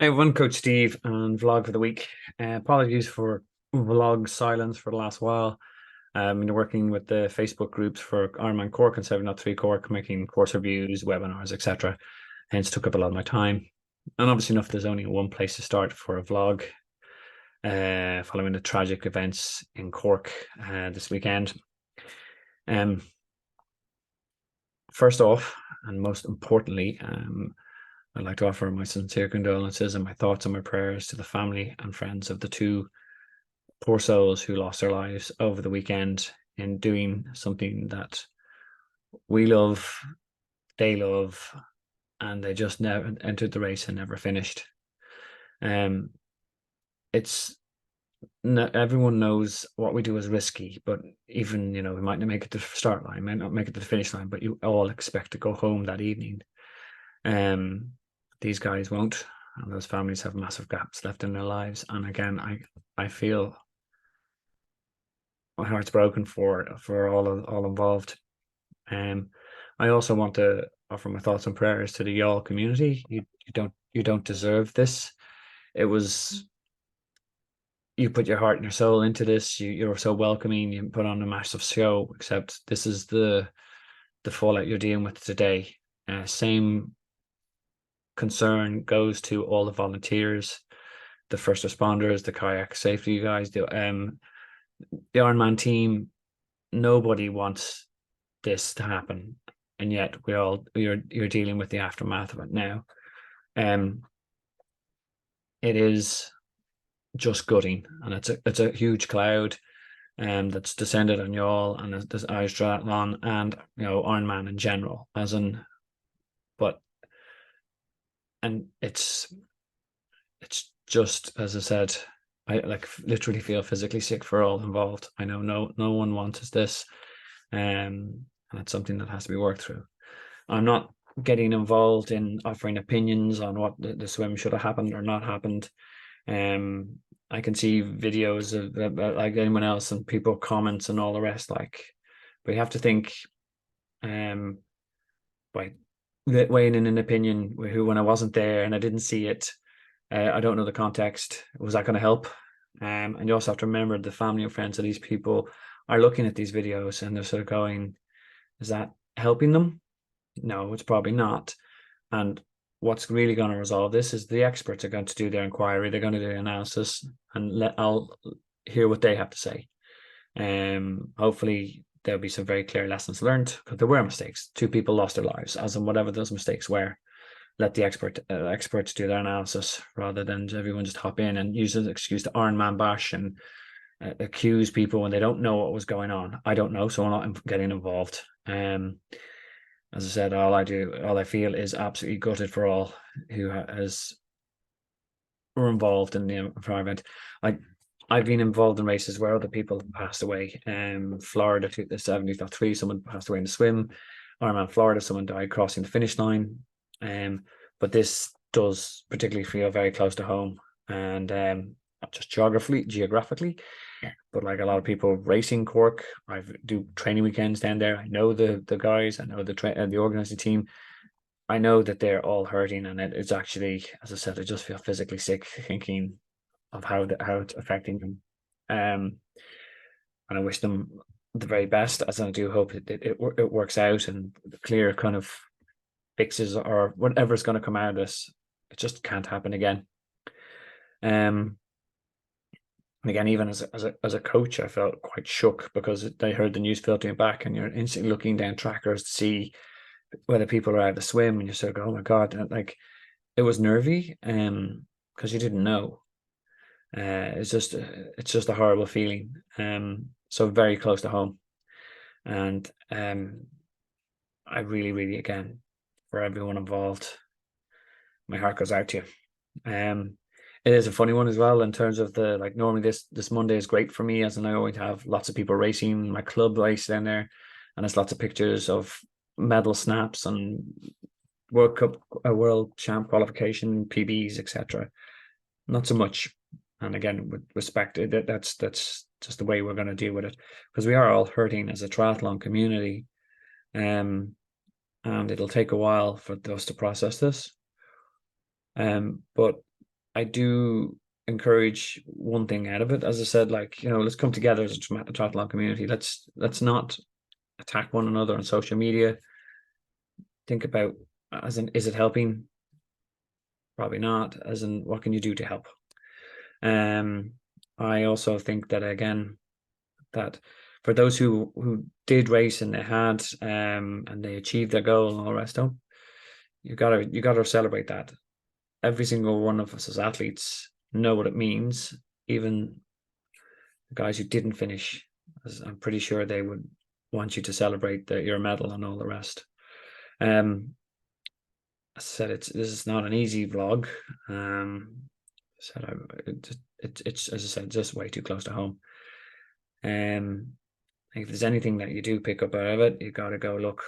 Hey everyone, Coach Steve and vlog for the week. Apologies for vlog silence for the last while. Been working with the Facebook groups for IRONMAN Cork and 703 Cork, making course reviews, webinars, etc. Hence took up a lot of my time. And obviously enough, there's only one place to start for a vlog, following the tragic events in Cork this weekend. First off, and most importantly, I'd like to offer my sincere condolences and my thoughts and my prayers to the family and friends of the two poor souls who lost their lives over the weekend in doing something that we love, they love, and they just never entered the race and never finished. It's everyone knows what we do is risky, but even we might not make it to the start line, might not make it to the finish line, but you all expect to go home that evening. These guys won't, and those families have massive gaps left in their lives. And again, I feel my heart's broken for all involved. I also want to offer my thoughts and prayers to the y'all community. You don't deserve this. It was, you put your heart and your soul into this. You're so welcoming. You put on a massive show. Except this is the fallout you're dealing with today. Same concern goes to all the volunteers, the first responders, the kayak safety guys, the IRONMAN team. Nobody wants this to happen, and yet you're dealing with the aftermath of it now. It is just gutting, and it's a huge cloud that's descended on y'all and this Irish triathlon and IRONMAN in general, and it's just, as I said, I literally feel physically sick for all involved. I know no one wants this, and it's something that has to be worked through. I'm not getting involved in offering opinions on what the swim should have happened or not happened. I can see videos of like anyone else and people comments and all the rest. But you have to think, by weighing in an opinion when I wasn't there and I didn't see it. I don't know the context. Was that going to help? And you also have to remember the family and friends of these people are looking at these videos and they're sort of going, is that helping them? No, it's probably not. And what's really going to resolve this is the experts are going to do their inquiry. They're going to do the analysis, and I'll hear what they have to say. Hopefully there'll be some very clear lessons learned, because there were mistakes. Two people lost their lives, as in whatever those mistakes were. Let the experts do their analysis rather than everyone just hop in and use an excuse to IRONMAN bash and accuse people when they don't know what was going on. I don't know, so I'm not getting involved. As I said, all I feel is absolutely gutted for all who were involved in the environment. I've been involved in races where other people passed away. Florida, the 70.3, someone passed away in the swim. IRONMAN Florida, someone died crossing the finish line. But this does particularly feel very close to home, and not just geographically, but like a lot of people racing Cork. I do training weekends down there. I know the guys. I know the organizing team. I know that they're all hurting, and it's actually, as I said, I just feel physically sick thinking of how it's affecting them. And I wish them the very best, as I do hope it works out and the clear kind of fixes or whatever's going to come out of this. It just can't happen again. And again, even as a coach, I felt quite shook because they heard the news filtering back, and you're instantly looking down trackers to see whether people are out of the swim, and you sort of go, "Oh my god!" And it was nervy, because you didn't know. It's just a horrible feeling. So very close to home, and I really, really, again, for everyone involved, my heart goes out to you. It is a funny one as well in terms of normally this Monday is great for me, as I always have lots of people racing. My club race down there, and there's lots of pictures of medal snaps and World Cup, World Champ qualification, PBs, etc. Not so much. And again, with respect, that's just the way we're going to deal with it, because we are all hurting as a triathlon community. And it'll take a while for us to process this. But I do encourage one thing out of it. As I said, like, let's come together as a triathlon community. Let's not attack one another on social media. Think about, as in, is it helping? Probably not. As in, what can you do to help? I also think that, again, that for those who did race and they had and they achieved their goal and all the rest of them, you gotta celebrate that. Every single one of us as athletes know what it means. Even the guys who didn't finish, I'm pretty sure they would want you to celebrate your medal and all the rest. I said this is not an easy vlog. It's as I said, just way too close to home. If there's anything that you do pick up out of it, you got to go, look,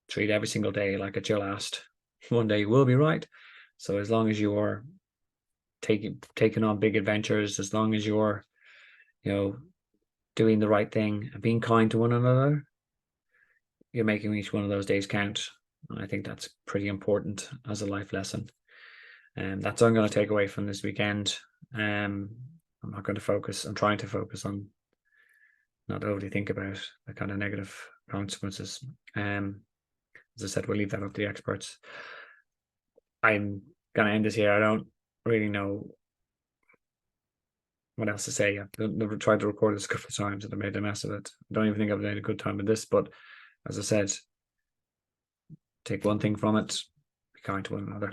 treat every single day like it's your last. One day you will be right. So as long as you're taking on big adventures, as long as you're, doing the right thing and being kind to one another, you're making each one of those days count. And I think that's pretty important as a life lesson. And that's what I'm going to take away from this weekend. I'm not going to focus. I'm trying to focus on not overly think about the kind of negative consequences. As I said, we'll leave that up to the experts. I'm going to end this here. I don't really know what else to say. I've tried to record this a couple of times and I made a mess of it. I don't even think I've made a good time with this, but as I said, take one thing from it, be kind to one another.